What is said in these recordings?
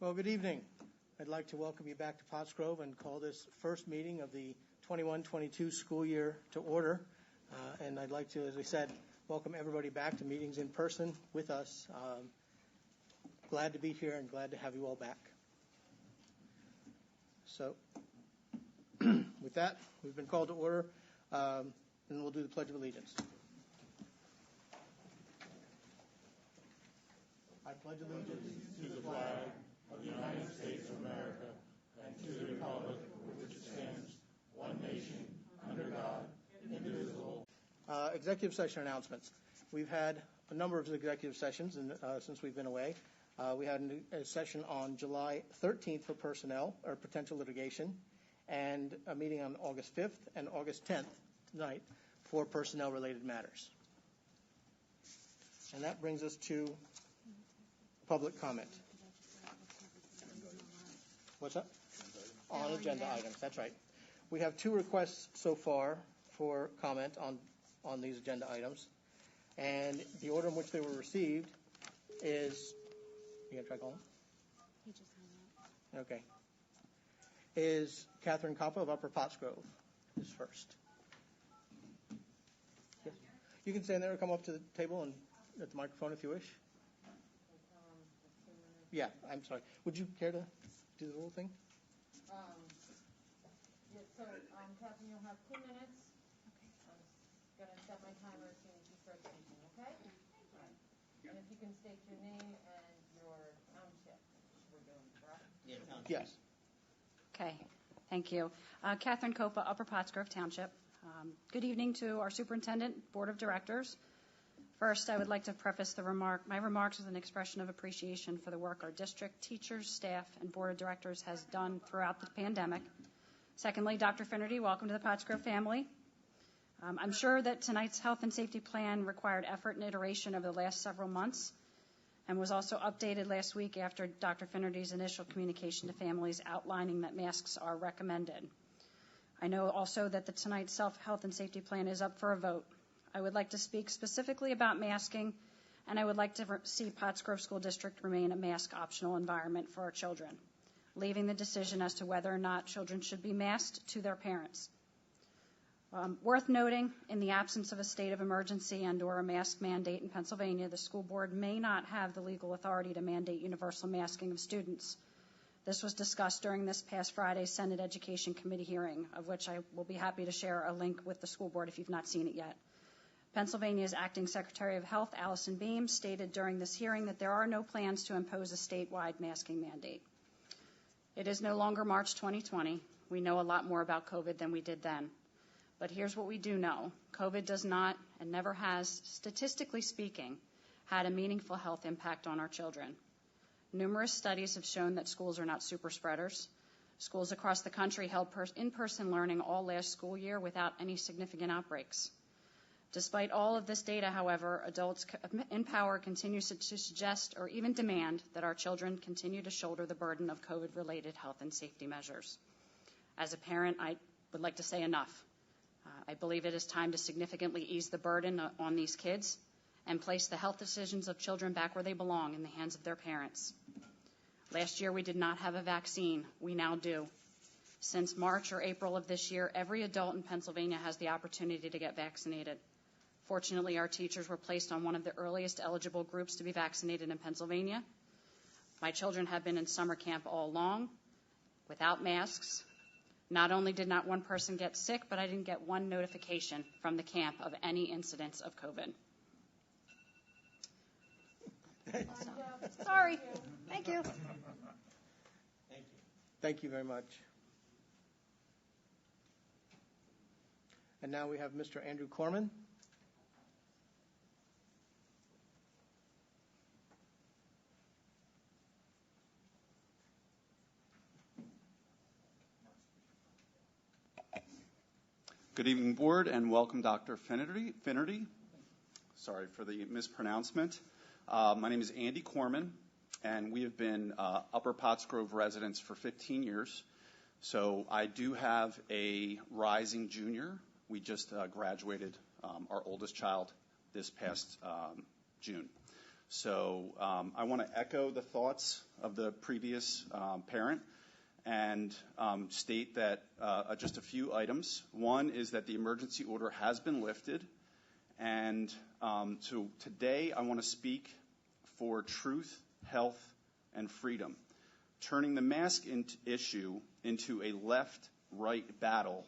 Well, good evening. I'd like to welcome you back to Pottsgrove and call this first meeting of the 21-22 school year to order. And I'd like to, as I said, welcome everybody back to meetings in person with us. Glad to be here and glad to have you all back. So with that, we've been called to order, and we'll do the Pledge of Allegiance. I pledge allegiance to the flag of the United States of America and to the republic for which it stands, one nation, under God, indivisible. Executive session announcements. We've had a number of executive sessions since we've been away. We had a session on July 13th for personnel or potential litigation, and a meeting on August 5th and August 10th tonight for personnel-related matters. And that brings us to public comment. What's that? On agenda items, that's right. We have 2 requests so far for comment on these agenda items. And the order in which they were received is, you going to try calling? He just hung up. Okay. Is Catherine Coppa of Upper Pottsgrove is first. Yes. You can stand there or come up to the table and at the microphone if you wish. Yeah, I'm sorry. Would you care to do the little thing? Catherine, you'll have 2 minutes. Okay. I'm going to set my timer as soon as you start speaking, okay? All right. And if you can state your name and your township, we're doing, correct? Yeah, township. Yes. Okay, thank you. Catherine Coppa, Upper Pottsgrove Township. Good evening to our superintendent, board of directors. First, I would like to preface my remarks with an expression of appreciation for the work our district, teachers, staff, and board of directors has done throughout the pandemic. Secondly, Dr. Finnerty, welcome to the Pottsgrove family. I'm sure that tonight's health and safety plan required effort and iteration over the last several months and was also updated last week after Dr. Finnerty's initial communication to families outlining that masks are recommended. I know also that tonight's health and safety plan is up for a vote. I would like to speak specifically about masking, and I would like to see Pottsgrove School District remain a mask-optional environment for our children, leaving the decision as to whether or not children should be masked to their parents. Worth noting, in the absence of a state of emergency and or a mask mandate in Pennsylvania, the school board may not have the legal authority to mandate universal masking of students. This was discussed during this past Friday's Senate Education Committee hearing, of which I will be happy to share a link with the school board if you've not seen it yet. Pennsylvania's Acting Secretary of Health, Allison Beam, stated during this hearing that there are no plans to impose a statewide masking mandate. It is no longer March 2020. We know a lot more about COVID than we did then. But here's what we do know. COVID does not, and never has, statistically speaking, had a meaningful health impact on our children. Numerous studies have shown that schools are not super spreaders. Schools across the country held in-person learning all last school year without any significant outbreaks. Despite all of this data, however, adults in power continue to suggest or even demand that our children continue to shoulder the burden of COVID-related health and safety measures. As a parent, I would like to say enough. I believe it is time to significantly ease the burden on these kids and place the health decisions of children back where they belong, in the hands of their parents. Last year, we did not have a vaccine. We now do. Since March or April of this year, every adult in Pennsylvania has the opportunity to get vaccinated. Fortunately, our teachers were placed on one of the earliest eligible groups to be vaccinated in Pennsylvania. My children have been in summer camp all along, without masks. Not only did not one person get sick, but I didn't get one notification from the camp of any incidents of COVID. Sorry. Thank you. Thank you. Thank you very much. And now we have Mr. Andrew Corman. Good evening, board, and welcome, Dr. Finnerty. Sorry for the mispronouncement. My name is Andy Corman, and we have been Upper Pottsgrove residents for 15 years. So I do have a rising junior. We just graduated our oldest child this past June. So I want to echo the thoughts of the previous parent and state that just a few items. One is that the emergency order has been lifted. And so today I want to speak for truth, health, and freedom. Turning the mask issue into a left-right battle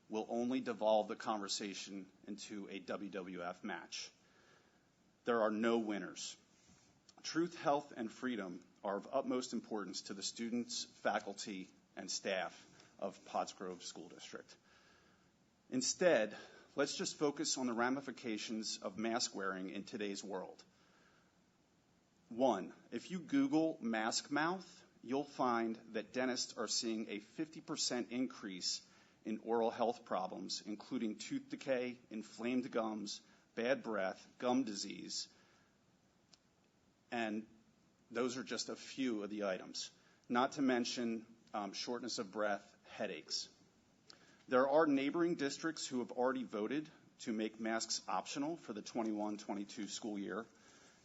will only devolve the conversation into a WWF match. There are no winners. Truth, health, and freedom are of utmost importance to the students, faculty, and staff of Pottsgrove School District. Instead, let's just focus on the ramifications of mask wearing in today's world. One, if you Google mask mouth, you'll find that dentists are seeing a 50% increase in oral health problems, including tooth decay, inflamed gums, bad breath, gum disease, and those are just a few of the items, not to mention shortness of breath, headaches. There are neighboring districts who have already voted to make masks optional for the 21-22 school year,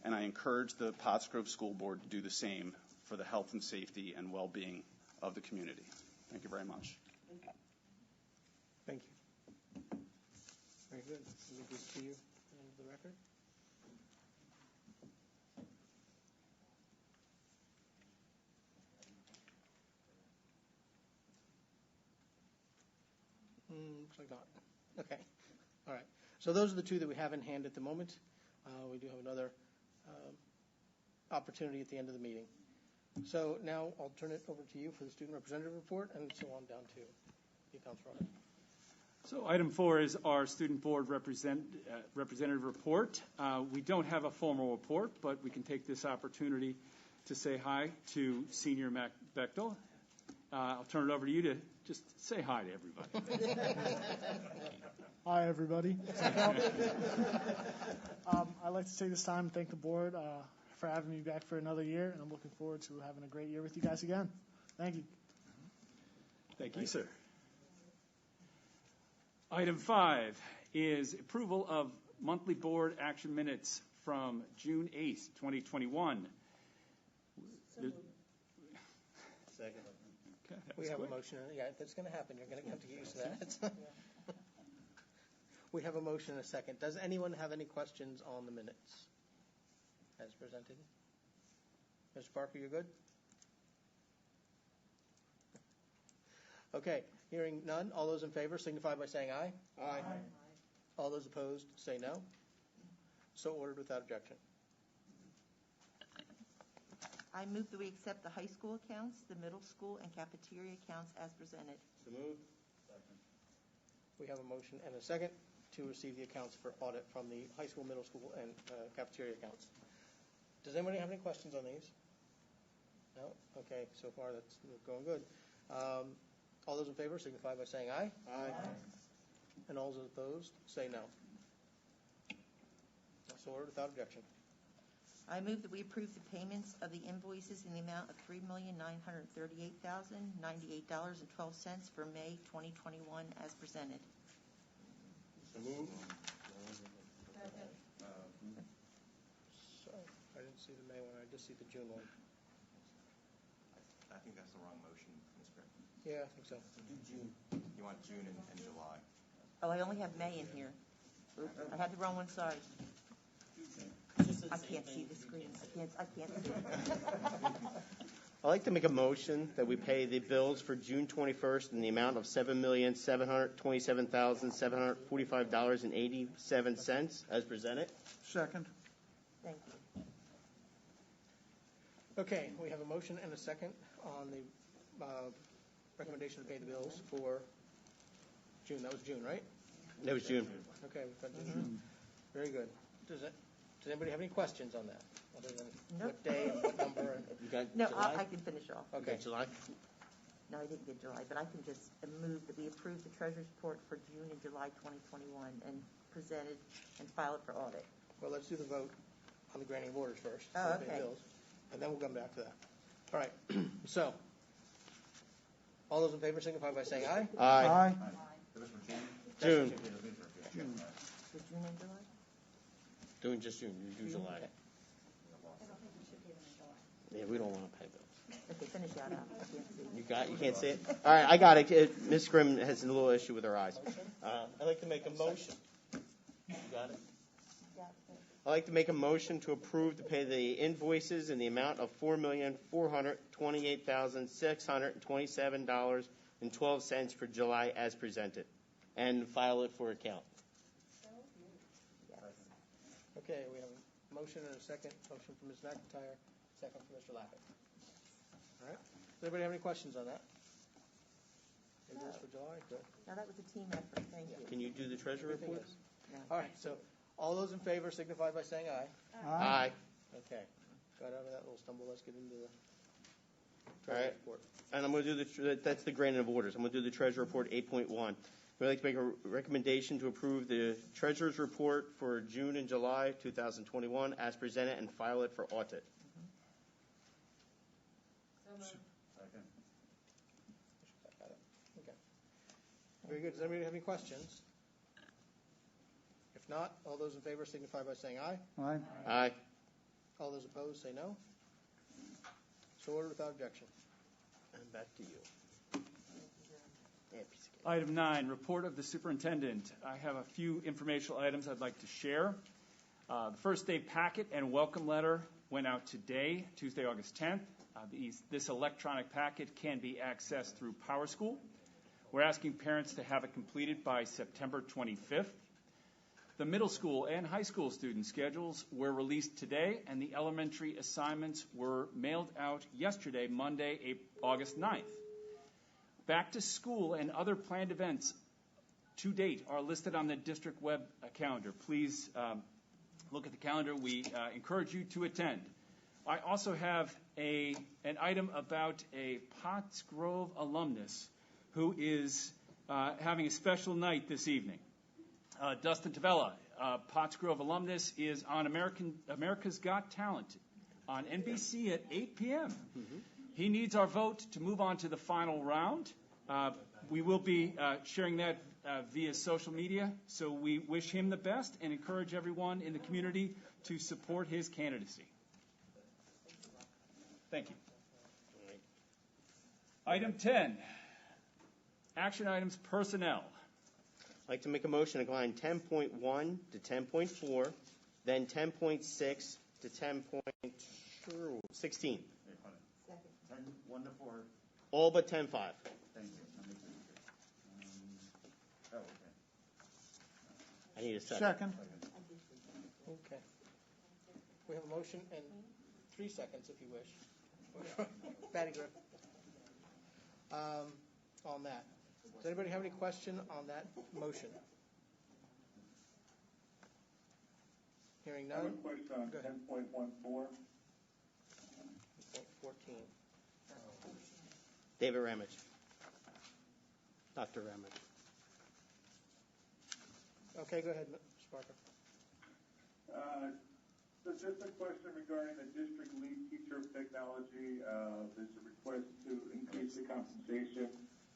and I encourage the Pottsgrove School Board to do the same for the health and safety and well-being of the community. Thank you very much. Thank you. Very good. Let me give to you into the record. Looks like not. Okay. All right. So those are the two that we have in hand at the moment. We do have another opportunity at the end of the meeting. So now I'll turn it over to you for the student representative report and so on down to the accounts audit. So item 4 is our student board representative report. We don't have a formal report, but we can take this opportunity to say hi to Senior Mac Bechtel. I'll turn it over to you to just say hi to everybody. Hi, everybody. I'd like to take this time to thank the board for having me back for another year, and I'm looking forward to having a great year with you guys again. Thank you. Thank you, sir. Item 5 is approval of monthly board action minutes from June 8th, 2021. Second. Okay, We have quick. a motion. Yeah, that's going to happen. You're going to have to get used to that. We have a motion and a second. Does anyone have any questions on the minutes as presented? Mr. Parker, you're good? Okay, hearing none. All those in favor signify by saying aye. Aye. All those opposed say no. So ordered without objection. I move that we accept the high school accounts, the middle school, and cafeteria accounts as presented. So moved. Second. We have a motion and a second to receive the accounts for audit from the high school, middle school, and cafeteria accounts. Does anybody have any questions on these? No? Okay, so far that's going good. All those in favor signify by saying aye. Aye. And all those opposed say no. So ordered without objection. I move that we approve the payments of the invoices in the amount of $3,938,098.12 for May 2021 as presented. So moved. So I didn't see the May one. I just see the June one. I think that's the wrong motion, Ms. Griffin. Yeah, I think so. Do June. You want June and July. Oh, I only have May in here. Oops, I had the wrong one, sorry. I can't see the screen. I can't see it. I'd like to make a motion that we pay the bills for June 21st in the amount of $7,727,745.87 as presented. Second. Thank you. Okay, we have a motion and a second on the recommendation to pay the bills for June. That was June, right? That was June. Okay, we've got June. Very good. Does anybody have any questions on that, other than Nope. what day and what number? And, You got No, July? I can finish off. You got July? No, I didn't get July, but I can just move that we approve the treasurer's report for June and July 2021 and present it and file it for audit. well, let's do the vote on the granting of orders first. Oh, for the okay. bills, and then we'll come back to that. All right. So, all those in favor signify by saying aye. Aye. That was for June? June. For June and July? Doing just June. You do July. Okay. Yeah, we don't want to pay bills. Okay, finish that out. I can't see. You can't see it? All right, I got it. Ms. Grimm has a little issue with her eyes. I'd like to make a motion. You got it? I'd like to make a motion to approve to pay the invoices in the amount of $4,428,627.12 for July as presented, and file it for account. Okay, we have a motion and a second. Motion from Ms. McIntyre, second from Mr. Lappin. All right. Does anybody have any questions on that? Invoice for July? Good. Now, that was a team effort. Thank you. Can you do the treasurer Everything report? is. No. All right, so all those in favor signify by saying aye. Aye. Okay. Got out of that little stumble. Let's get into the All right. treasurer's report. And I'm going to do that's the granting of orders. I'm going to do the treasurer report 8.1. We'd like to make a recommendation to approve the treasurer's report for June and July 2021 as presented and file it for audit. So moved. Got it. Okay. Very good. Does anybody have any questions? If not, all those in favor signify by saying aye. Aye. Aye. All those opposed say no. So ordered without objection. And back to you. Yeah, piece of cake. Item 9, report of the superintendent. I have a few informational items I'd like to share. The first day packet and welcome letter went out today, Tuesday, August 10th. This electronic packet can be accessed through PowerSchool. We're asking parents to have it completed by September 25th. The middle school and high school student schedules were released today, and the elementary assignments were mailed out yesterday, Monday, August 9th. Back to school and other planned events to date are listed on the district web calendar. Please look at the calendar. We encourage you to attend. I also have an item about a Pottsgrove alumnus who is having a special night this evening. Dustin Tavella, Pottsgrove alumnus, is on America's Got Talent on NBC at 8 p.m. Mm-hmm. He needs our vote to move on to the final round. We will be sharing that via social media, so we wish him the best and encourage everyone in the community to support his candidacy. Thank you. Item 10, action items personnel. I'd like to make a motion to line 10.1 to 10.4, then 10.6 to 10.16. 2nd. 1 to 4. All but 10.5. Thank you. Let me see. Okay. I need a second. Second. Okay. We have a motion and 3 seconds, if you wish. Patty Griff. On that. Does anybody have any question on that motion? Hearing none. I have a question on 10.14. 14. David Ramage. Dr. Ramage. Okay, go ahead, Mr. Parker. So just a question regarding the district lead teacher of technology. There's a request to increase the compensation.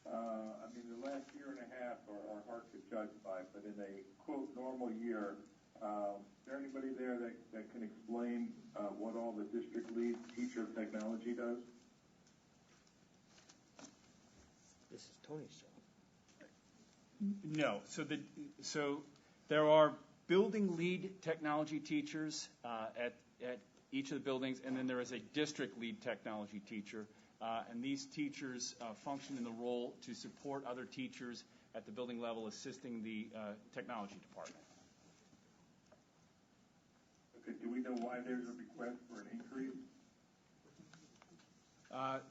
The last year and a half are hard to judge by, but in a, quote, normal year, is there anybody there that can explain what all the district lead teacher of technology does? This is Tony's job. No. So there are building lead technology teachers at each of the buildings, and then there is a district lead technology teacher. And these teachers function in the role to support other teachers at the building level, assisting the technology department. Okay, do we know why there's a request for an increase?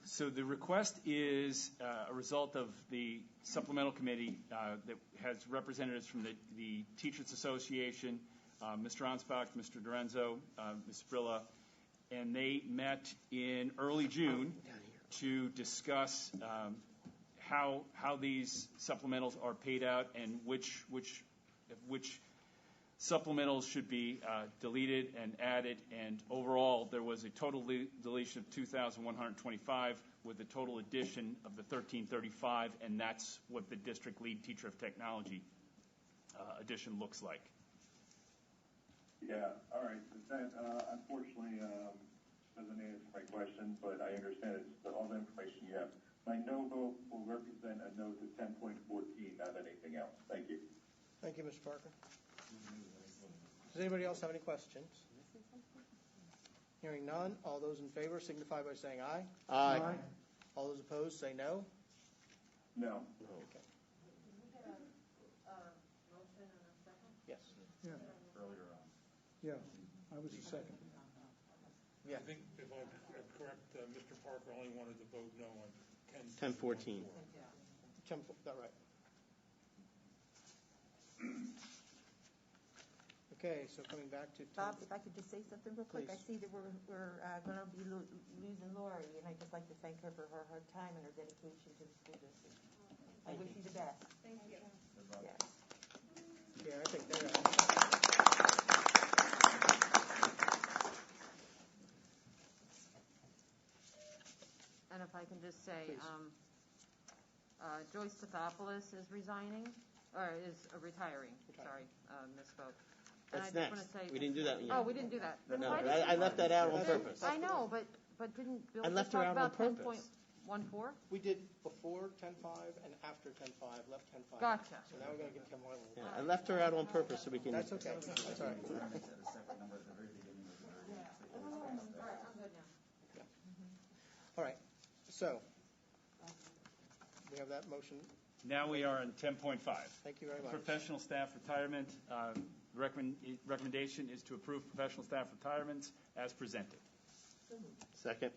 So the request is a result of the supplemental committee that has representatives from the Teachers Association, Mr. Anspach, Mr. Dorenzo, Ms. Brilla, and they met in early June to discuss how these supplementals are paid out and which supplementals should be deleted and added. And overall, there was a total deletion of 2,125 with a total addition of the 1,335, and that's what the district lead teacher of technology addition looks like. Yeah, all right. That, unfortunately, doesn't answer my question, but I understand it's all the information you have. My no vote will represent a no to 10.14, not anything else. Thank you. Thank you, Mr. Parker. Does anybody else have any questions? Hearing none, all those in favor signify by saying aye. Aye. All those opposed say no. No. Okay. Did we get a motion and a second? Yes. Earlier on. Yeah, I was the second. Yeah. I think if I'm correct, Mr. Parker only wanted to vote no on 1014. 10, that right. Okay, so coming back to Bob, if I could just say something real quick. Please. I see that we're going to be losing Lori, and I'd just like to thank her for her hard time and her dedication to the school district. I wish you the best. Thank you. Yes. Yeah, I think they're And if I can just say, Please. Joyce Stathopoulos is resigning, or is retiring, sorry, misspoke. And That's I just next. wanna say- We didn't do that yet. Oh, we didn't do that. Then No, why did I you- left that out on purpose. I know, but didn't Bill I left just her talk out on about 10.14? purpose. We did before 10.5 and after 10.5, left 10.5. Gotcha. So now we're going to give 10 more. Yeah, I left her out on purpose so we can. That's okay. That's all right. All right, I'm good now. All right. So we have that motion. Now we are on 10.5. Thank you very much. Professional staff retirement. Recommendation is to approve professional staff retirements as presented. Second.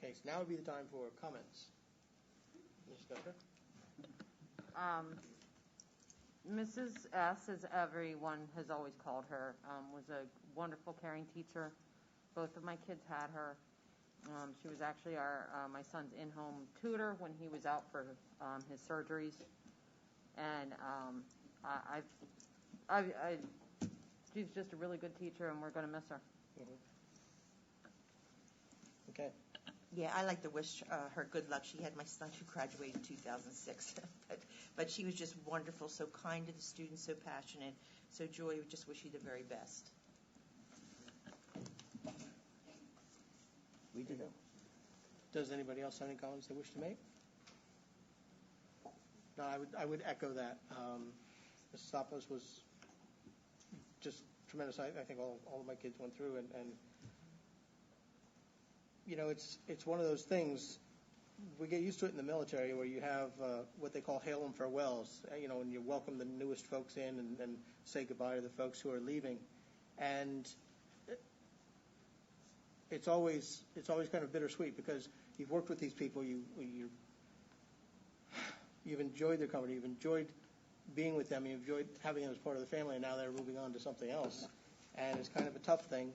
Okay, so now would be the time for comments. Ms. Gunter? Mrs. S., as everyone has always called her, was a wonderful, caring teacher. Both of my kids had her. She was actually my son's in-home tutor when he was out for his surgeries, and she's just a really good teacher, and we're going to miss her. Okay. Yeah, I like to wish her good luck. She had my son who graduated in 2006, but she was just wonderful, so kind to the students, so passionate. So Joy, we just wish you the very best. We did that. Does anybody else have any comments they wish to make? No, I would echo that. Mrs. Stopos was just tremendous. I think all of my kids went through, and you know, it's one of those things. We get used to it in the military where you have what they call hail and farewells, you know, and you welcome the newest folks in and say goodbye to the folks who are leaving. And it's always kind of bittersweet because you've worked with these people, you've enjoyed their company, you've enjoyed being with them, you've enjoyed having them as part of the family, and now they're moving on to something else. And it's kind of a tough thing,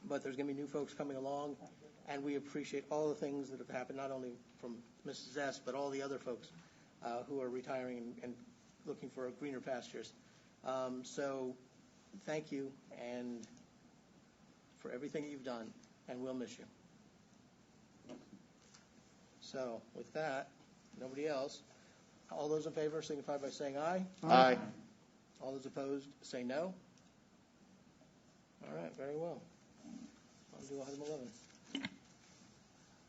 but there's going to be new folks coming along, and we appreciate all the things that have happened, not only from Mrs. S., but all the other folks who are retiring and looking for greener pastures. So thank you and for everything that you've done, and we'll miss you. So with that, nobody else. All those in favor signify by saying aye. Aye. All those opposed say no. All right, very well. I'll do item 11.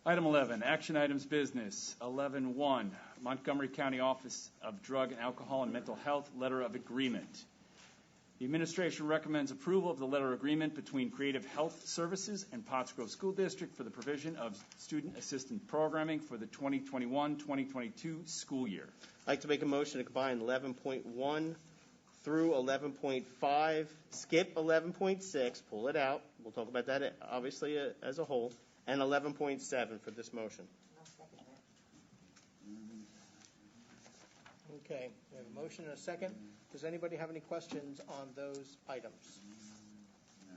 Item 11, action items business. 11.1, Montgomery County Office of Drug and Alcohol and Mental Health Letter of Agreement. The administration recommends approval of the letter of agreement between Creative Health Services and Pottsgrove School District for the provision of student assistant programming for the 2021-2022 school year. I'd like to make a motion to combine 11.1 through 11.5, skip 11.6, pull it out. We'll talk about that obviously as a whole, and 11.7 for this motion. Okay, we have a motion and a second. Does anybody have any questions on those items? No.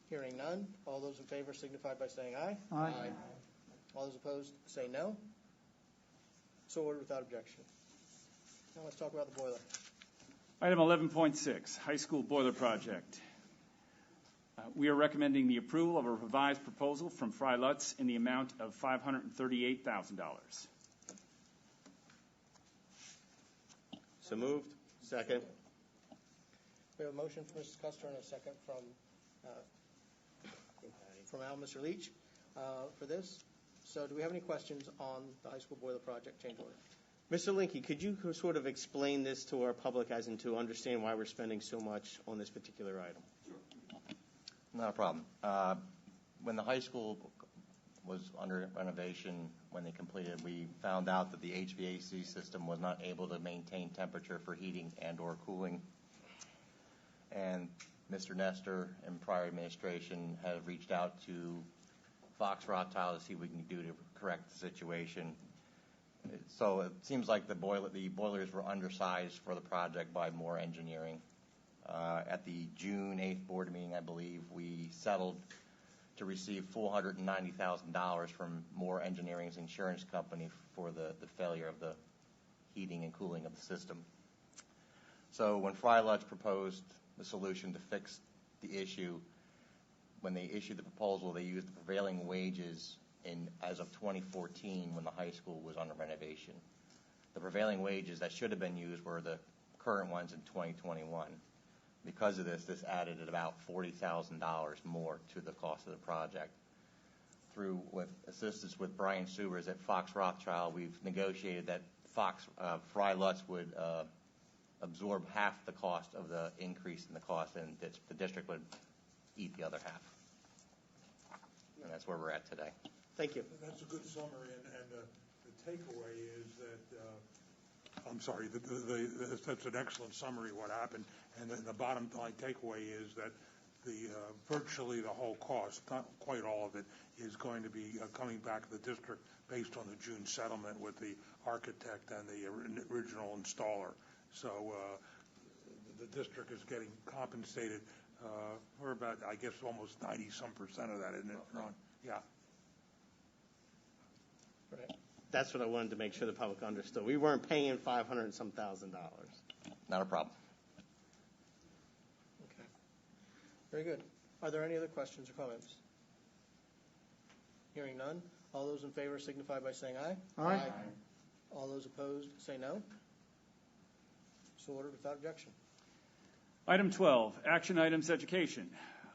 Hearing none. All those in favor signify by saying aye. Aye. All those opposed say no. So ordered without objection. Now let's talk about the boiler. Item 11.6, high school boiler project. We are recommending the approval of a revised proposal from Fry Lutz in the amount of $538,000. So moved. Second. We have a motion from Mrs. Custer and a second from Al, Mr. Leach, for this. So do we have any questions on the high school boiler project change order? Mr. Linke, could you sort of explain this to our public as in to understand why we're spending so much on this particular item? Not a problem. When the high school was under renovation, when they completed, we found out that the HVAC system was not able to maintain temperature for heating and or cooling. And Mr. Nestor and prior administration have reached out to Fox Rothschild to see what we can do to correct the situation. So it seems like the boilers were undersized for the project by Moore Engineering. At the June 8th board meeting, I believe, we settled to receive $490,000 from Moore Engineering's insurance company for the failure of the heating and cooling of the system. So when Freilich proposed the solution to fix the issue, when they issued the proposal, they used the prevailing wages as of 2014 when the high school was under renovation. The prevailing wages that should have been used were the current ones in 2021. Because of this added about $40,000 more to the cost of the project. Through with assistance with Brian Sewers at Fox Rothschild, we've negotiated that Freilich would absorb half the cost of the increase in the cost, and the district would eat the other half. And that's where we're at today. Thank you. That's a good summary, and the takeaway is that, I'm sorry, that's an excellent summary of what happened, and the bottom line takeaway is that virtually the whole cost, not quite all of it, is going to be coming back to the district based on the June settlement with the architect and the original installer. So the district is getting compensated for about, I guess, almost 90-some% of that, isn't it, Ron? Yeah. Right. That's what I wanted to make sure the public understood. We weren't paying $500 and some thousand. Not a problem. Okay. Very good. Are there any other questions or comments? Hearing none. All those in favor signify by saying aye. Aye. All those opposed say no. So ordered without objection. Item 12, action items education.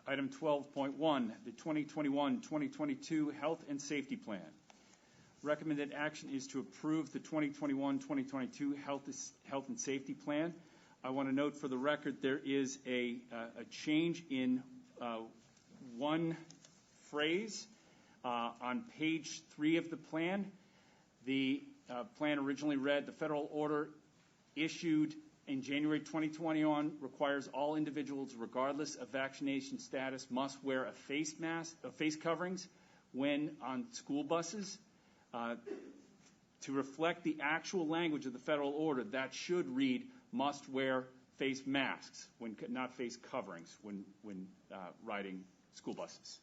Item 12.1, the 2021-2022 Health and Safety Plan. Recommended action is to approve the 2021-2022 Health and Safety Plan. I want to note for the record there is a change in one phrase on page 3 of the plan. The plan originally read, the federal order issued in January 2021 requires all individuals, regardless of vaccination status, must wear a face coverings when on school buses. To reflect the actual language of the federal order, that should read, must wear face masks, not face coverings, when riding school buses.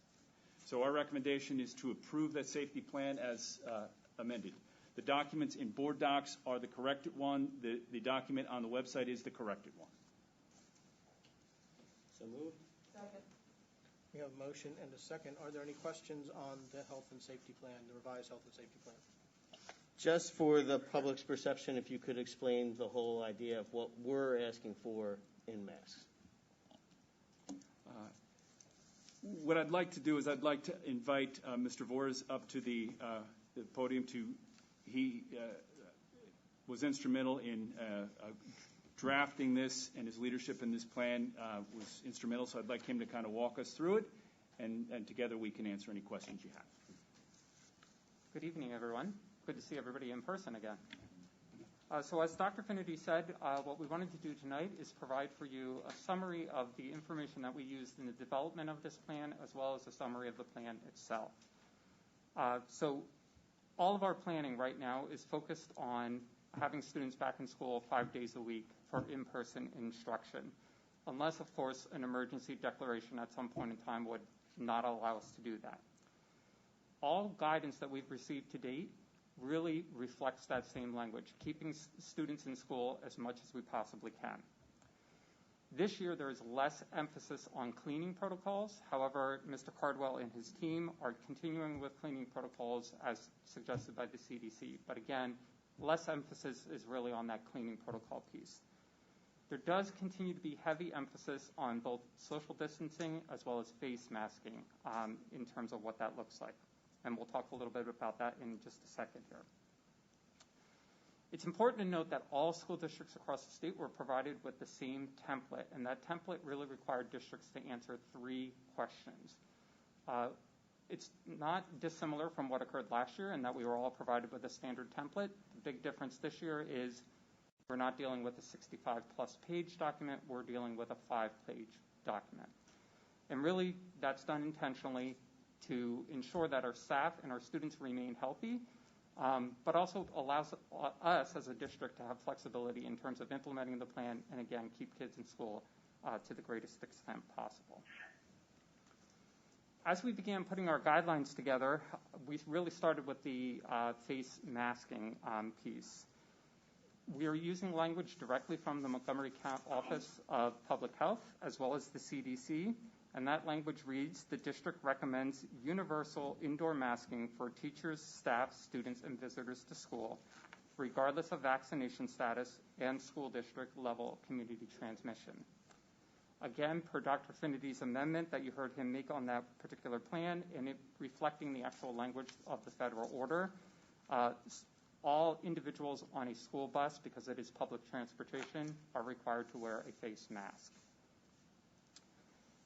So our recommendation is to approve that safety plan as amended. The documents in board docs are the corrected one. The document on the website is the corrected one. So moved. Second. We have a motion and a second. Are there any questions on the health and safety plan, the revised health and safety plan? Just for the public's perception, if you could explain the whole idea of what we're asking for in masks. What I'd like to do is I'd like to invite Mr. Vores up to the podium. He was instrumental in drafting this, and his leadership in this plan was instrumental, so I'd like him to kind of walk us through it, and together we can answer any questions you have. Good evening, everyone. Good to see everybody in person again. So as Dr. Finnerty said, what we wanted to do tonight is provide for you a summary of the information that we used in the development of this plan, as well as a summary of the plan itself. So all of our planning right now is focused on having students back in school 5 days a week for in-person instruction, unless, of course, an emergency declaration at some point in time would not allow us to do that. All guidance that we've received to date really reflects that same language, keeping students in school as much as we possibly can. This year, there is less emphasis on cleaning protocols. However, Mr. Cardwell and his team are continuing with cleaning protocols as suggested by the CDC. But again, less emphasis is really on that cleaning protocol piece. There does continue to be heavy emphasis on both social distancing as well as face masking in terms of what that looks like. And we'll talk a little bit about that in just a second here. It's important to note that all school districts across the state were provided with the same template, and that template really required districts to answer 3 questions. It's not dissimilar from what occurred last year in that we were all provided with a standard template. The big difference this year is we're not dealing with a 65-plus page document, we're dealing with a 5-page document. And really, that's done intentionally to ensure that our staff and our students remain healthy, but also allows us as a district to have flexibility in terms of implementing the plan and, again, keep kids in school to the greatest extent possible. As we began putting our guidelines together, we really started with the face masking piece. We are using language directly from the Montgomery County Office of Public Health as well as the CDC, and that language reads, the district recommends universal indoor masking for teachers, staff, students, and visitors to school, regardless of vaccination status and school district level community transmission. Again, per Dr. Finity's amendment that you heard him make on that particular plan, and it reflecting the actual language of the federal order, all individuals on a school bus, because it is public transportation, are required to wear a face mask.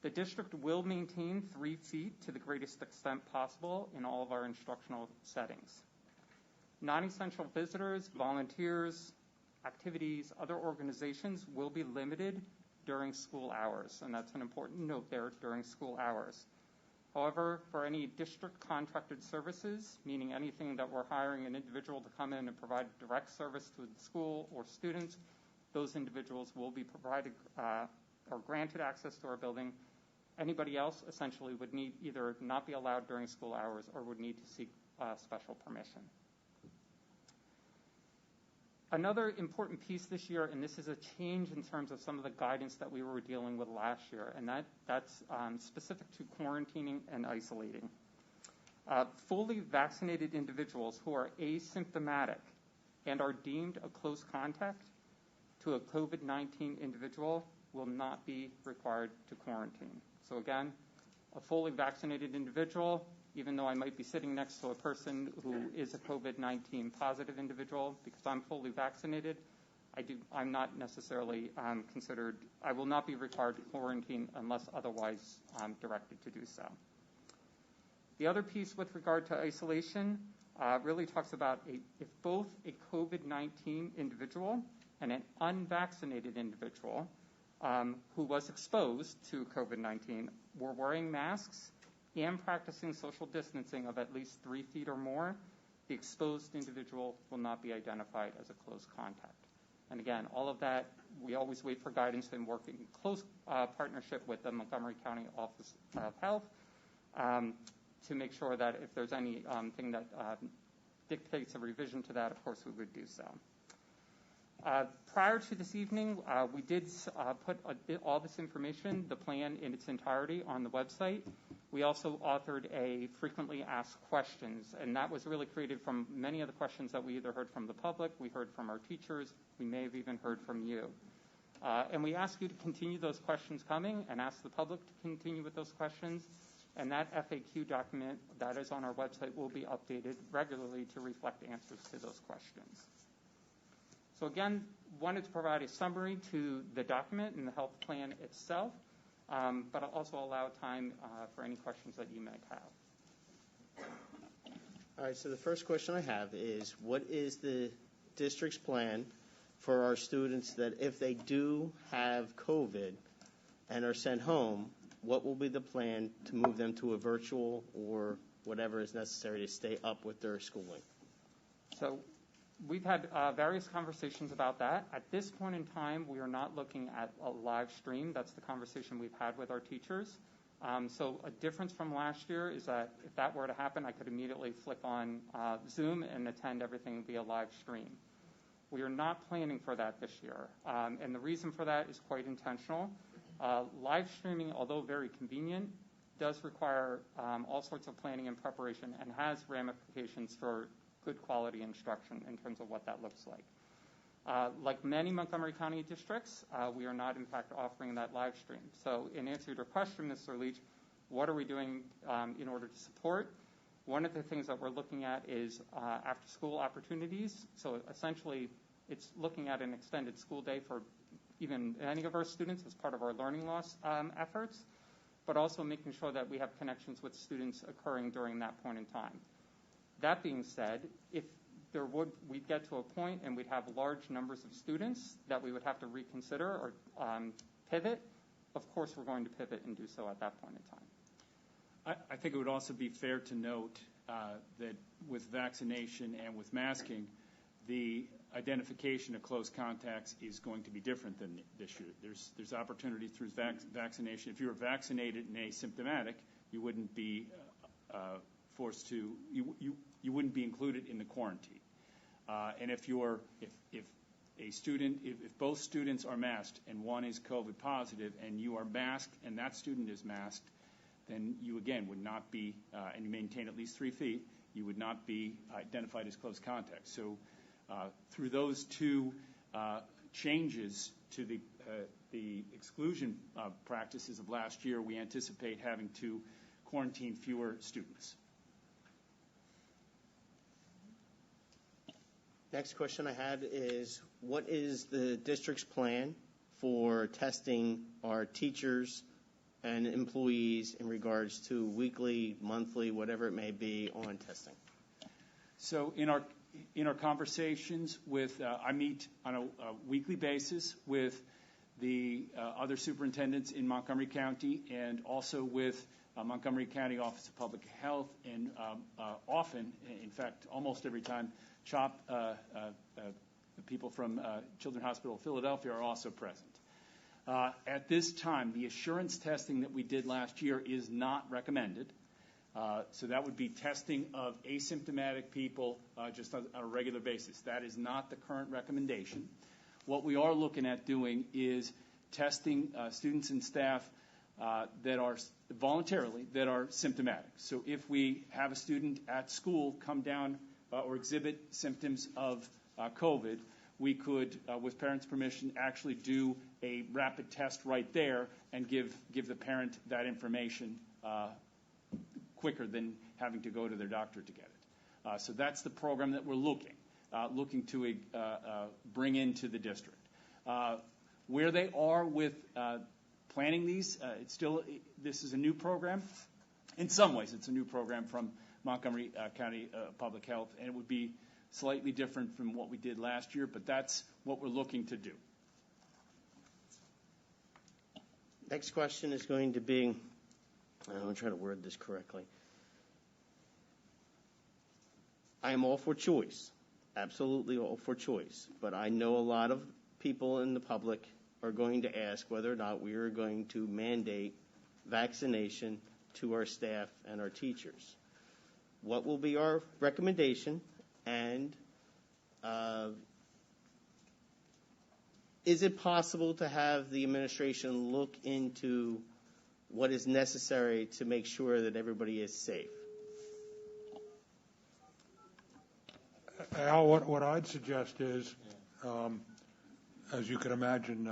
The district will maintain 3 feet to the greatest extent possible in all of our instructional settings. Non-essential visitors, volunteers, activities, other organizations will be limited during school hours, and that's an important note there, during school hours. However, for any district contracted services, meaning anything that we're hiring an individual to come in and provide direct service to the school or students, those individuals will be provided or granted access to our building. Anybody else essentially would need either not be allowed during school hours or would need to seek special permission. Another important piece this year, and this is a change in terms of some of the guidance that we were dealing with last year, and that's specific to quarantining and isolating. Fully vaccinated individuals who are asymptomatic and are deemed a close contact to a COVID-19 individual will not be required to quarantine. So again, a fully vaccinated individual, even though I might be sitting next to a person who is a COVID-19 positive individual, because I'm fully vaccinated, I'm not necessarily considered, I will not be required to quarantine unless otherwise directed to do so. The other piece with regard to isolation really talks about if both a COVID-19 individual and an unvaccinated individual who was exposed to COVID-19 were wearing masks and practicing social distancing of at least 3 feet or more, the exposed individual will not be identified as a close contact. And again, all of that, we always wait for guidance and work in close partnership with the Montgomery County Office of Health to make sure that if there's anything that dictates a revision to that, of course, we would do so. Prior to this evening, we did put all this information, the plan in its entirety, on the website. We also authored a frequently asked questions, and that was really created from many of the questions that we either heard from the public, we heard from our teachers, we may have even heard from you. And we ask you to continue those questions coming and ask the public to continue with those questions. And that FAQ document that is on our website will be updated regularly to reflect answers to those questions. So again, wanted to provide a summary to the document and the health plan itself, but I'll also allow time for any questions that you might have. All right, so the first question I have is, what is the district's plan for our students that if they do have COVID and are sent home, what will be the plan to move them to a virtual or whatever is necessary to stay up with their schooling? So we've had various conversations about that. At this point in time, we are not looking at a live stream. That's the conversation we've had with our teachers. So a difference from last year is that if that were to happen, I could immediately flick on Zoom and attend everything via live stream. We are not planning for that this year. And the reason for that is quite intentional. Live streaming, although very convenient, does require all sorts of planning and preparation and has ramifications for good quality instruction in terms of what that looks like. Like many Montgomery County districts, we are not, in fact, offering that live stream. So in answer to your question, Mr. Leach, what are we doing in order to support? One of the things that we're looking at is after-school opportunities. So essentially, it's looking at an extended school day for even any of our students as part of our learning loss efforts, but also making sure that we have connections with students occurring during that point in time. That being said, if we'd get to a point and we'd have large numbers of students that we would have to reconsider or pivot, of course we're going to pivot and do so at that point in time. I think it would also be fair to note that with vaccination and with masking, the identification of close contacts is going to be different than this year. There's opportunity through vaccination. If you were vaccinated and asymptomatic, you wouldn't be forced to. You wouldn't be included in the quarantine. And if both students are masked and one is COVID positive and you are masked and that student is masked, then you again would not be, and you maintain at least 3 feet, you would not be identified as close contact. So through those two changes to the exclusion practices of last year, we anticipate having to quarantine fewer students. Next question I had is, what is the district's plan for testing our teachers and employees in regards to weekly, monthly, whatever it may be, on testing? So in our conversations with, I meet on a weekly basis with the other superintendents in Montgomery County and also with Montgomery County Office of Public Health, and often, in fact, almost every time, CHOP, the people from Children's Hospital of Philadelphia are also present. At this time, the assurance testing that we did last year is not recommended. So that would be testing of asymptomatic people just on a regular basis. That is not the current recommendation. What we are looking at doing is testing students and staff that are voluntarily, that are symptomatic. So if we have a student at school come down or exhibit symptoms of COVID, we could, with parents' permission, actually do a rapid test right there and give the parent that information quicker than having to go to their doctor to get it. So that's the program that we're looking to bring into the district. Where they are with planning these, this is a new program. In some ways, it's a new program from Montgomery County Public Health, and it would be slightly different from what we did last year, but that's what we're looking to do. Next question is going to be, I'm going to try to word this correctly. I am all for choice, absolutely all for choice, but I know a lot of people in the public are going to ask whether or not we are going to mandate vaccination to our staff and our teachers. What will be our recommendation, and is it possible to have the administration look into what is necessary to make sure that everybody is safe? Al, what I'd suggest is, as you can imagine,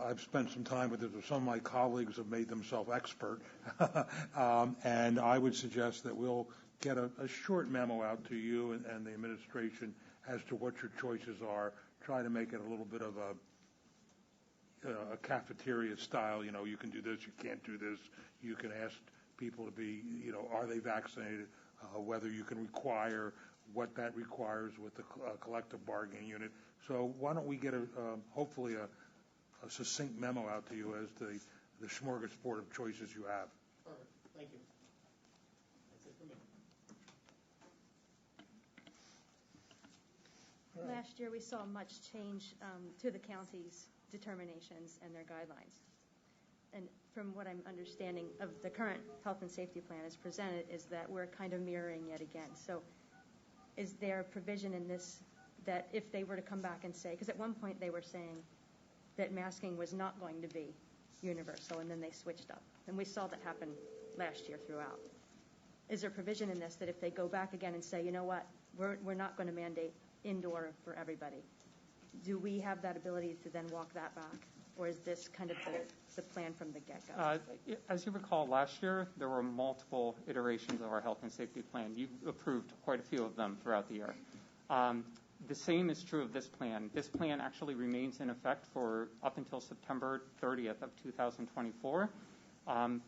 I've spent some time with this with some of my colleagues who have made themselves expert, and I would suggest that we'll get a short memo out to you and the administration as to what your choices are. Try to make it a little bit of a cafeteria style. You know, you can do this, you can't do this. You can ask people to be, are they vaccinated? Whether you can require what that requires with the collective bargaining unit. So why don't we get hopefully a succinct memo out to you as to the smorgasbord of choices you have. Perfect. Thank you. That's it for me. Last year, we saw much change to the county's determinations and their guidelines. And from what I'm understanding of the current health and safety plan as presented is that we're kind of mirroring yet again. So is there a provision in this that if they were to come back and say, because at one point they were saying that masking was not going to be universal, and then they switched up. And we saw that happen last year throughout. Is there provision in this that if they go back again and say, you know what, we're not going to mandate indoor for everybody, do we have that ability to then walk that back? Or is this kind of the plan from the get-go? As you recall, last year, there were multiple iterations of our health and safety plan. You approved quite a few of them throughout the year. The same is true of this plan. This plan actually remains in effect for up until September 30th of 2024.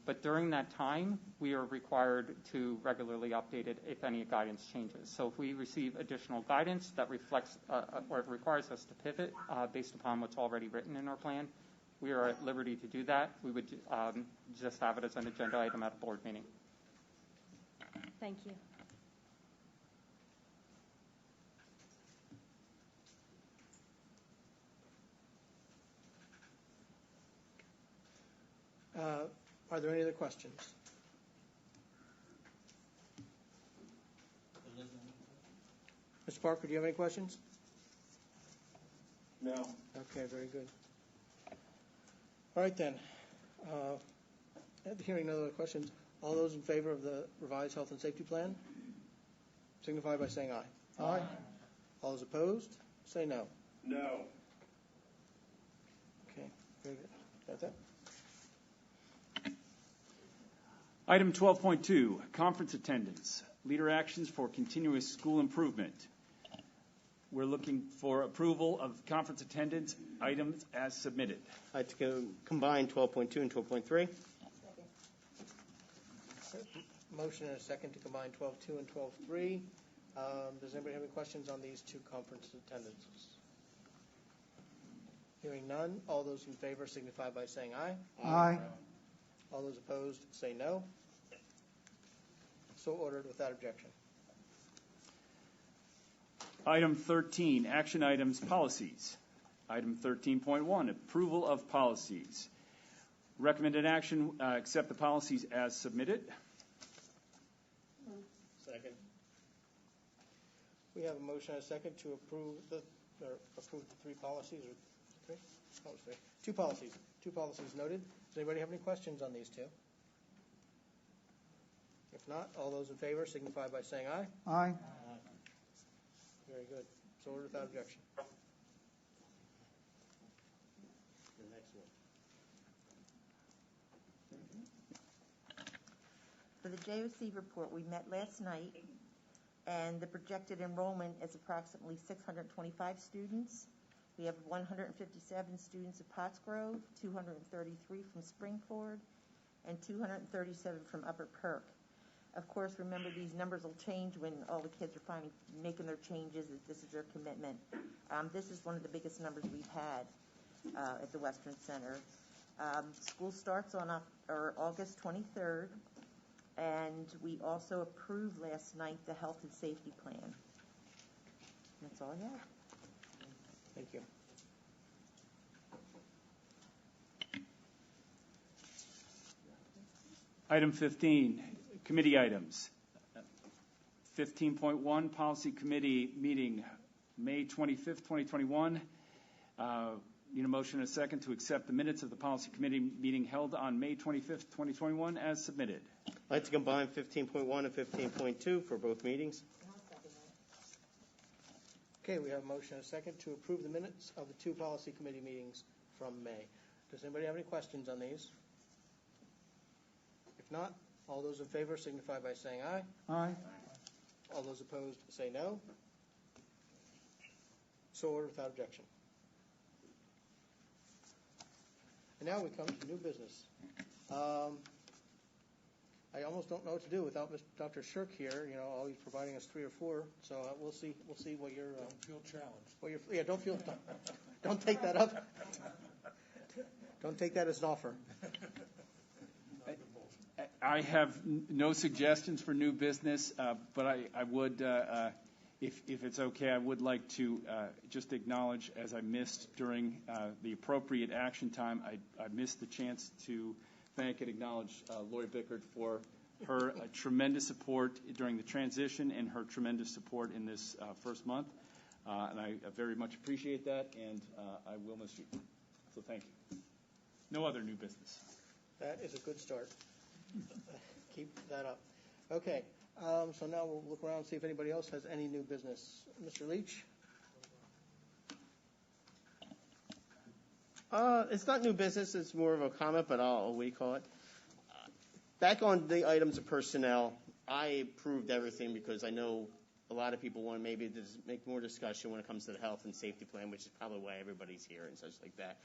But during that time, we are required to regularly update it if any guidance changes. So if we receive additional guidance that reflects or requires us to pivot based upon what's already written in our plan, we are at liberty to do that. We would just have it as an agenda item at a board meeting. Thank you. Are there any other questions? Mr. Parker, do you have any questions? No. Okay, very good. All right then. Hearing no other questions, all those in favor of the revised health and safety plan signify by saying aye. Aye. All those opposed, say no. No. Okay, very good. Got that? Item 12.2, conference attendance, leader actions for continuous school improvement. We're looking for approval of conference attendance items as submitted. I'd like to combine 12.2 and 12.3. Motion and a second to combine 12.2 and 12.3. Does anybody have any questions on these two conference attendances? Hearing none, all those in favor signify by saying aye. Aye. All those opposed say no. So ordered without objection. Item 13, action items, policies. Item 13.1, approval of policies. Recommended action, accept the policies as submitted. Second. We have a motion and a second to approve the three policies, or three? Oh, three. Two policies. Two policies noted. Does anybody have any questions on these two? If not, all those in favor signify by saying aye. Aye. Very good. So ordered without objection. The next one. For the JOC report, we met last night, and the projected enrollment is approximately 625 students. We have 157 students at Pottsgrove, 233 from Springford, and 237 from Upper Perk. Of course, remember, these numbers will change when all the kids are finally making their changes. This is their commitment. This is one of the biggest numbers we've had at the Western Center. School starts on August 23rd, and we also approved last night the health and safety plan. That's all I have. Thank you. Item 15, committee items. 15.1, policy committee meeting May 25th, 2021. Need a motion and a second to accept the minutes of the policy committee meeting held on May 25th, 2021 as submitted. I'd like to combine 15.1 and 15.2 for both meetings. Okay, we have a motion and a second to approve the minutes of the two policy committee meetings from May. Does anybody have any questions on these? If not, all those in favor signify by saying aye. Aye. All those opposed say no. So ordered without objection. And now we come to new business. I almost don't know what to do without Dr. Shirk here. You know, always providing us 3 or 4. So we'll see what you're. Don't feel challenged. What you're. Yeah, don't take that up. Don't take that as an offer. I have no suggestions for new business, but I would, if it's okay, I would like to just acknowledge, as I missed during the appropriate action time, I missed the chance to thank and acknowledge Lori Bickert for her tremendous support during the transition and her tremendous support in this first month. And I very much appreciate that, and I will miss you. So thank you. No other new business. That is a good start. Keep that up. Okay, so now we'll look around and see if anybody else has any new business. Mr. Leach? It's not new business. It's more of a comment, but I'll call it. Back on the items of personnel, I approved everything because I know a lot of people want maybe to make more discussion when it comes to the health and safety plan, which is probably why everybody's here and such like that.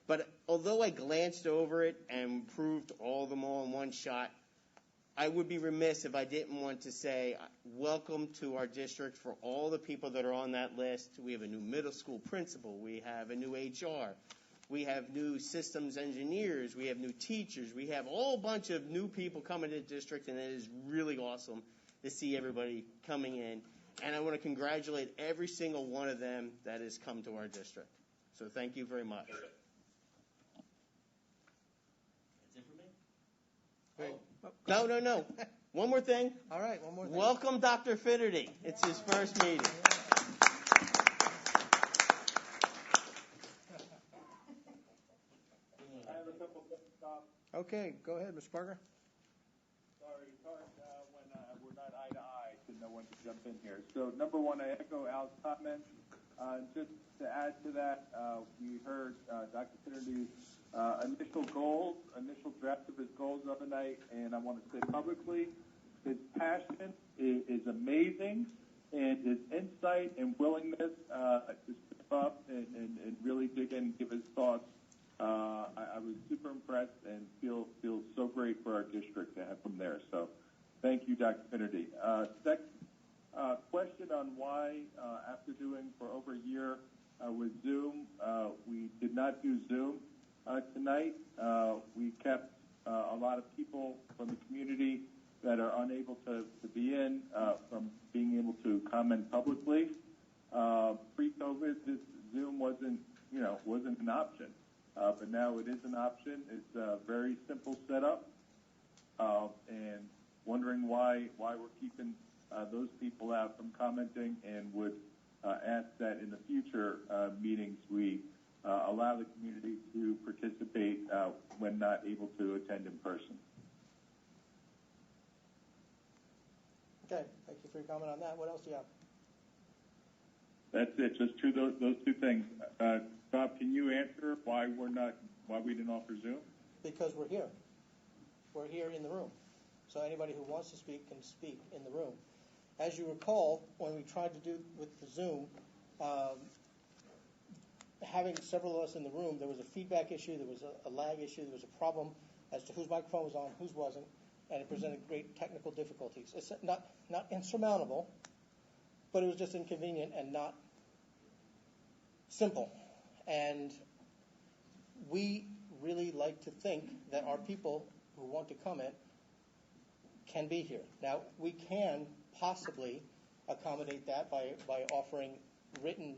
But although I glanced over it and approved all of them all in one shot, I would be remiss if I didn't want to say welcome to our district for all the people that are on that list. We have a new middle school principal. We have a new HR. We have new systems engineers. We have new teachers. We have a whole bunch of new people coming to the district, and it is really awesome to see everybody coming in. And I want to congratulate every single one of them that has come to our district. So thank you very much. No. One more thing. All right, one more thing. Welcome Dr. Finnerty. It's his first meeting. I have a couple of thoughts. Okay, go ahead, Mr. Parker. Sorry, it's hard when we're not eye to eye to know when to jump in here. So, number one, I echo Al's comments. Just to add to that, we heard Dr. Finnerty's initial draft of his goals the other night, and I want to say publicly, his passion is amazing, and his insight and willingness to step up and really dig in and give his thoughts. I was super impressed and feel so great for our district to have him there. So thank you, Dr. Finnerty. Second question on why, after doing for over a year with Zoom, we did not do Zoom tonight. We kept a lot of people from the community that are unable to be in from being able to comment publicly. Pre-COVID, this Zoom wasn't an option. But now it is an option. It's a very simple setup, and wondering why we're keeping those people out from commenting, and would ask that in the future meetings we allow the community to participate when not able to attend in person. Okay, thank you for your comment on that. What else do you have? That's it. Just those two things. Bob, can you answer why we didn't offer Zoom? Because we're here. We're here in the room. So anybody who wants to speak can speak in the room. As you recall, when we tried to do with the Zoom, having several of us in the room, there was a feedback issue, there was a lag issue, there was a problem as to whose microphone was on, whose wasn't, and it presented great technical difficulties. It's not insurmountable, but it was just inconvenient and not simple. And we really like to think that our people who want to comment can be here. Now, we can possibly accommodate that by offering written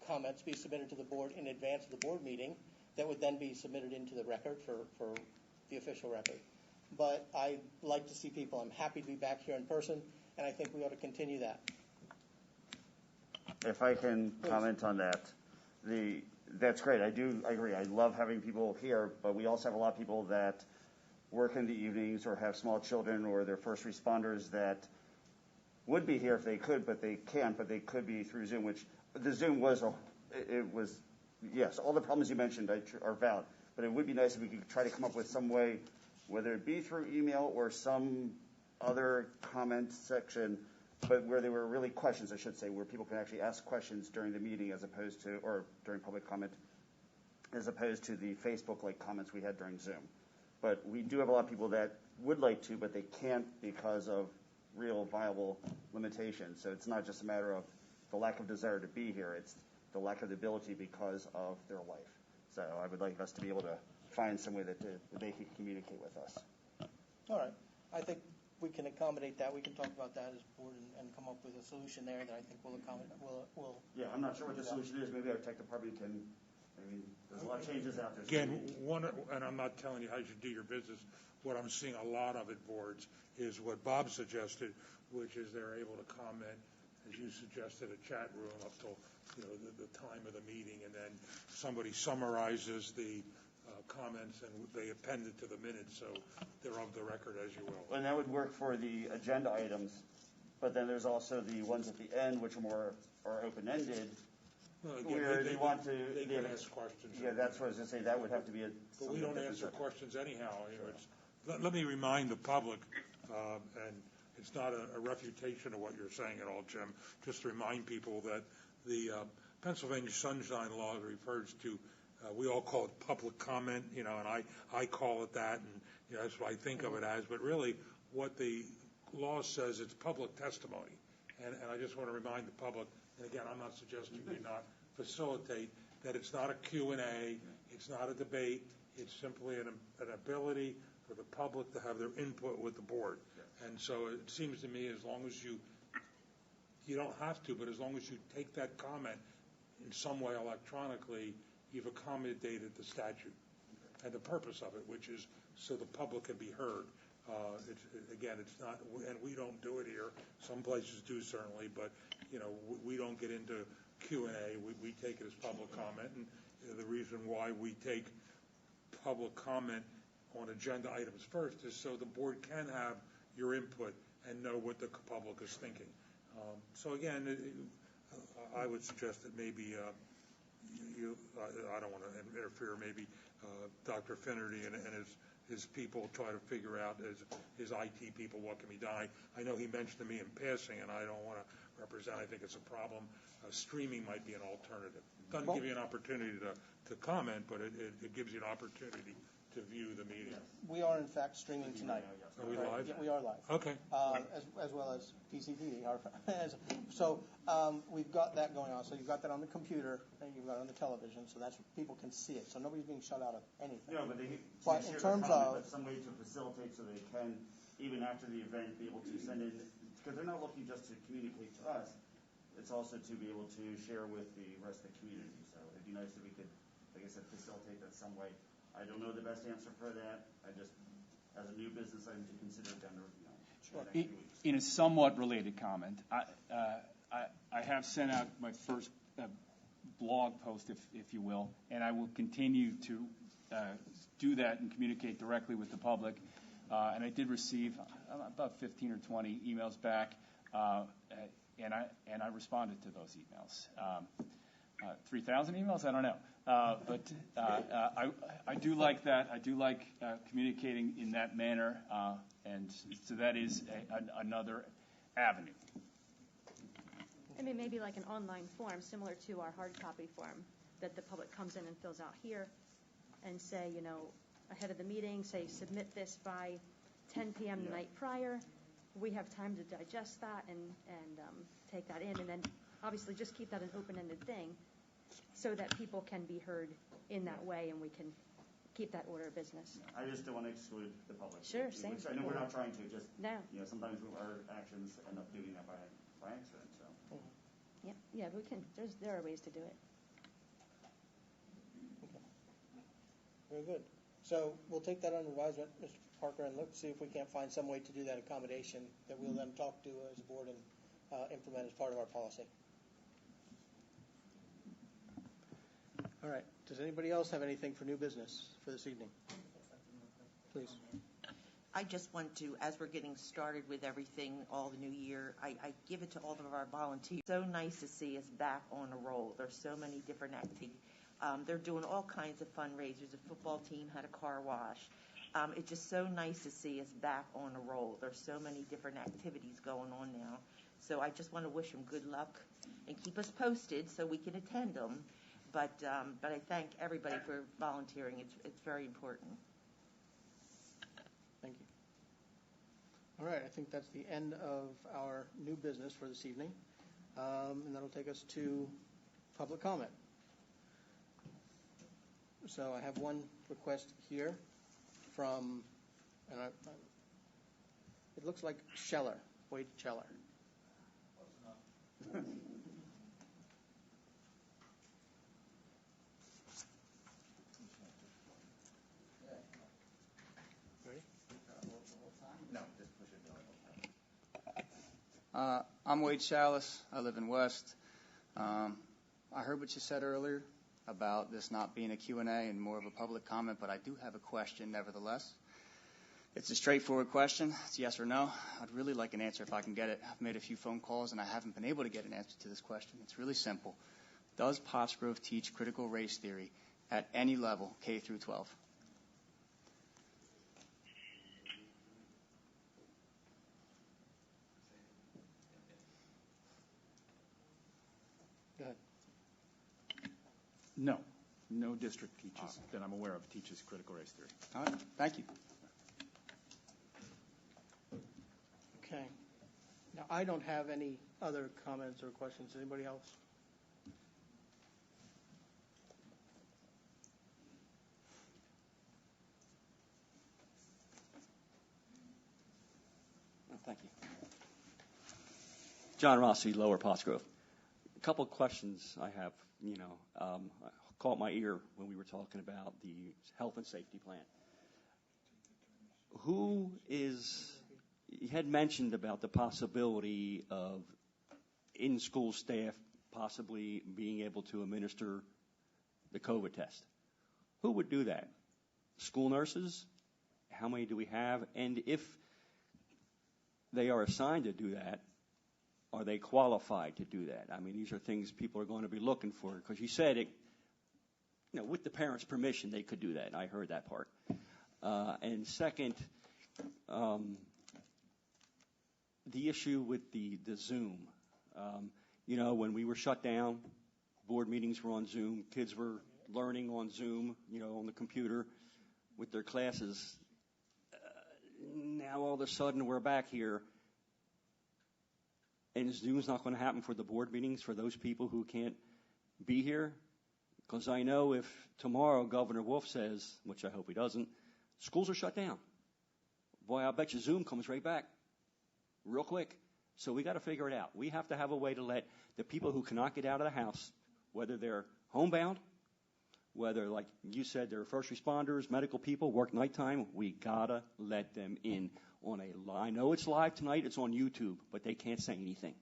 comments be submitted to the board in advance of the board meeting that would then be submitted into the record for the official record. But I like to see people. I'm happy to be back here in person, and I think we ought to continue that. If I can comment on that, that's great. I agree. I love having people here, but we also have a lot of people that work in the evenings or have small children or they're first responders that would be here if they could, but they can't, but they could be through Zoom, which the Zoom was, yes, all the problems you mentioned are valid, but it would be nice if we could try to come up with some way, whether it be through email or some other comment section, but where there were really questions, I should say, where people can actually ask questions during the meeting as opposed to, or during public comment, as opposed to the Facebook-like comments we had during Zoom. But we do have a lot of people that would like to, but they can't because of real viable limitations. So it's not just a matter of the lack of desire to be here, it's the lack of the ability because of their life. So I would like us to be able to find some way that they can communicate with us. All right. I think we can accommodate that. We can talk about that as a board and come up with a solution there that I think will accommodate. Yeah, I'm not sure what the solution is. Maybe our tech department can. I mean, there's a lot of changes out there. Again, and I'm not telling you how you should do your business. What I'm seeing a lot of at boards is what Bob suggested, which is they're able to comment, as you suggested, a chat room up till the time of the meeting, and then somebody summarizes the comments and they append it to the minutes, so they're of the record as you will. And that would work for the agenda items, but then there's also the ones at the end which are more open-ended, No, again, where they want to. They can ask questions. Yeah, that's what I was going to say. That would have to be a. But we don't answer questions anyhow. You know, let me remind the public, and it's not a refutation of what you're saying at all, Jim, just to remind people that the Pennsylvania Sunshine Law refers to, we all call it public comment, you know, and I call it that, and you know, that's what I think of it as. But really, what the law says, it's public testimony. And I just want to remind the public, and again, I'm not suggesting we not facilitate, that it's not a Q&A, it's not a debate, it's simply an ability for the public to have their input with the board. And so it seems to me, as long as you don't have to, but as long as you take that comment in some way electronically, you've accommodated the statute and the purpose of it, which is so the public can be heard. It's not, and we don't do it here. Some places do certainly, but you know, we don't get into Q&A. We take it as public comment, and the reason why we take public comment on agenda items first is so the board can have your input and know what the public is thinking. So again, I would suggest that maybe I don't want to interfere. Maybe Dr. Finnerty and his people try to figure out, his IT people, what can be done. I know he mentioned to me in passing, and I don't want to represent. I think it's a problem. Streaming might be an alternative. Doesn't give you an opportunity to comment, but it gives you an opportunity to view the meeting. We are, in fact, streaming tonight. Are we live? Yeah, we are live. Okay. As well as PCTV. So we've got that going on. So you've got that on the computer, and you've got it on the television, so that's people can see it. So nobody's being shut out of anything. No, but in terms of some way to facilitate so they can, even after the event, be able to send in, because they're not looking just to communicate to us. It's also to be able to share with the rest of the community. So it'd be nice if we could, like I said, facilitate that some way. I don't know the best answer for that. I just, as a new business item to consider down the, next few weeks. In a somewhat related comment, I have sent out my first blog post, if you will, and I will continue to do that and communicate directly with the public. And I did receive about 15 or 20 emails back, and I responded to those emails. 3,000 emails? I don't know. But I do like that. I do like communicating in that manner, and so that is another avenue. I mean, maybe like an online form similar to our hard copy form that the public comes in and fills out here and say, you know, ahead of the meeting, say submit this by 10 p.m. the night prior. We have time to digest that and take that in, and then obviously just keep that an open-ended thing so that people can be heard in that way and we can keep that order of business. I just don't want to exclude the public. Sure, same. Which I know we're not trying to, just, no. You know, sometimes our actions end up doing that by accident, so. Yeah, we can, there are ways to do it. Okay. Very good. So we'll take that under advisement, Mr. Parker, and look, see if we can't find some way to do that accommodation that we'll then talk to as a board and implement as part of our policy. All right. Does anybody else have anything for new business for this evening? Please. I just want to, as we're getting started with everything, all the new year, I give it to all of our volunteers. So nice to see us back on a roll. There's so many different activities. They're doing all kinds of fundraisers. The football team had a car wash. It's just so nice to see us back on a roll. There's so many different activities going on now. So I just want to wish them good luck and keep us posted so we can attend them. But I thank everybody for volunteering. It's very important. Thank you. All right, I think that's the end of our new business for this evening. And that'll take us to public comment. So I have one request here from, and it looks like Scheller, Wade Scheller. I'm Wade Chalice. I live in West. I heard what you said earlier about this not being a Q&A and more of a public comment, but I do have a question nevertheless. It's a straightforward question. It's yes or no. I'd really like an answer if I can get it. I've made a few phone calls and I haven't been able to get an answer to this question. It's really simple. Does Pottsgrove teach critical race theory at any level, K through 12? Go ahead. No. No district teaches, that I'm aware of, teaches critical race theory. All right. Thank you. Okay. Now, I don't have any other comments or questions. Anybody else? Thank you. John Rossi, Lower Pottsgrove. A couple of questions I have. Caught my ear when we were talking about the health and safety plan. You had mentioned about the possibility of in-school staff possibly being able to administer the COVID test. Who would do that? School nurses? How many do we have? And if they are assigned to do that, are they qualified to do that? I mean, these are things people are going to be looking for, because you said it, with the parents' permission, they could do that. I heard that part. And second, the issue with the Zoom. When we were shut down, board meetings were on Zoom. Kids were learning on Zoom, on the computer with their classes. Now all of a sudden we're back here, and Zoom's not going to happen for the board meetings for those people who can't be here. Because I know if tomorrow Governor Wolf says, which I hope he doesn't, schools are shut down. Boy, I bet you Zoom comes right back real quick. So we got to figure it out. We have to have a way to let the people who cannot get out of the house, whether they're homebound, whether, like you said, they're first responders, medical people, work nighttime, we got to let them in on I know it's live tonight, it's on YouTube, but they can't say anything.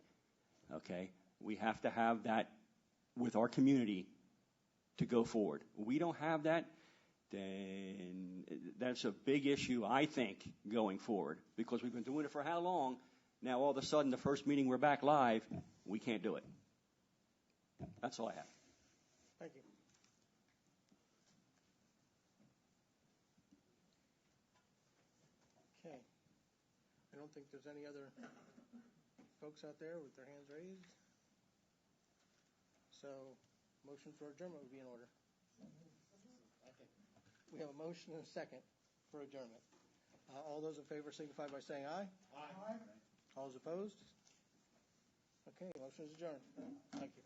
Okay? We have to have that with our community to go forward. We don't have that, then that's a big issue, I think, going forward, because we've been doing it for how long? Now all of a sudden the first meeting we're back live, we can't do it. That's all I have. Thank you. Okay. I don't think there's any other folks out there with their hands raised. So motion for adjournment would be in order. We have a motion and a second for adjournment. All those in favor signify by saying aye. Aye. All those opposed? Okay, motion is adjourned. Thank you.